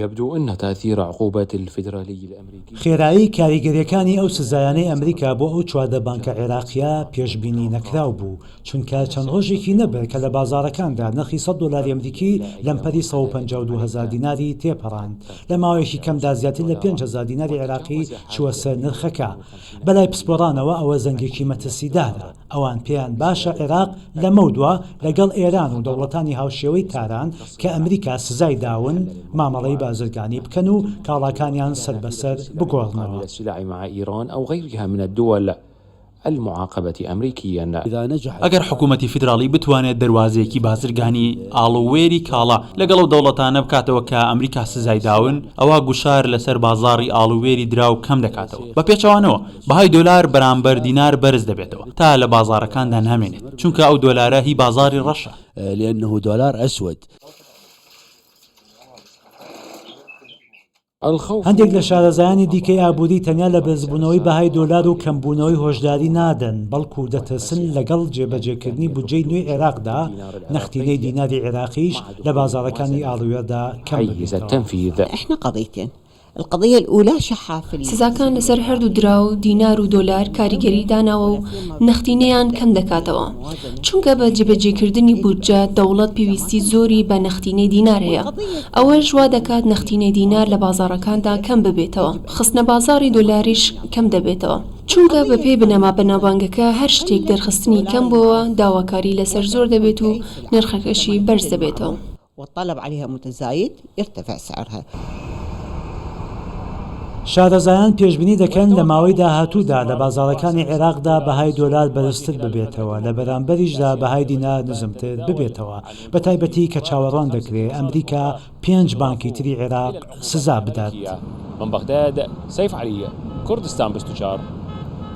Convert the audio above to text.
يبدو أن تأثير عقوبات الفيدرالي الأمريكي خێرایی کاریگەریەکانی ئەو سزایانەی ئەمریکا بۆ ئەو چواردە بانکە عێراقیە پێشبینی نەکراو بوو، چونکە چەند ڕۆژێکی نەبێت کە لە بازاڕەکاندا نرخی $100 ئەمریکی لەمپەری 152,000 دیناری تێپەڕاند. لە ماوەیەکی کەمدا زیاتر لە 5,000 دیناری عێراقی چووە سەر نرخەکە. بەلای پسپۆڕانەوە ئەوە زەنگێکی مەترسیدارە. ئەوان پێیان باشە عێراق لەمە دووە لەگەڵ ئێران و دەوڵەتانی هاوشێوەی تاران کە ئەمریکا سزای داون مامەڵەی بازرگانی بکەن و کاڵاکانیان سەربەسەر بگۆڕنەوە. السلاح مع إيران أو غيرها من الدول المعاقبة أمريكيا. ئەگەر حکوومەتی فیدراڵی بتوانێت دەواازەیەکی بازرگانی ئاڵوێری کاڵا لەگەڵ و دەوڵەتانە بکاتەوە کە ئەمریکا سزای داون، ئەوە گوشار لەسەر بازاڕی ئاڵوێری دراو کەم دەکاتەوە. بە پێچەوانەوە بەهای دۆلار بەرامبەر دینار بەرز دەبێتەوە تا لە بازاڕەکاندا نامێنێت، چونکە ئەو دۆلارە هی بازاری ڕەشە. لأنه دولار أسود. هەندێک لە شارەزایانی دیکەی ئابووری تەنیا لە بەرزبوونەوەی بەهای دۆلار و کەمبوونەوەی هۆشداری نادەن، بەڵکو دەترسن لەگەڵ جێبەجێکردنی بودجەی نوێی عێراقدا نەختینەی دیناری عێراقیش لە بازاڕەکانی ئاڵوێدا کەم بێتەوە. إحنا قضيتين. القضية الأولى شحافة سزاکان لەسەر هەردوو دراو دینار و دۆلار کاریگەری داناوە و نەختینەیان کەم دەکاتەوە، چونکە بە جێبەجێکردنی بودجە دەوڵەت پێویستی زۆری بە نەختینەی دینار هەیە. ئەوەش وا دەکات نەختینەی دینار لە بازاڕەکاندا کەم ببێتەوە، خستنە بازاڕی دۆلاریش کەم دەبێتەوە، چونکە بەپێی بنەما بەناوبانگەکە هەر شتێک دەرخستنی کەم بووە داواکاری لەسەر زۆر دەبێت و نرخەکەشی بەرز دەبێتەوە. والطلب عليها متزايد يرتفع سعرها. شارەزایان پێشبینی دەکەن لە ماوەی داهاتوودا لە بازاڕەکانی عێراقدا بەهای دۆلار بەرزتر ببێتەوە، لە بەرامبەریشدا بەهای دینار نزمتر ببێتەوە، بە تایبەتی کە چاوەڕوان دەکرێت ئەمریکا 5 بانکی تری عێراق سزا بدات. من بغداد سيف علي، كردستان باستشار.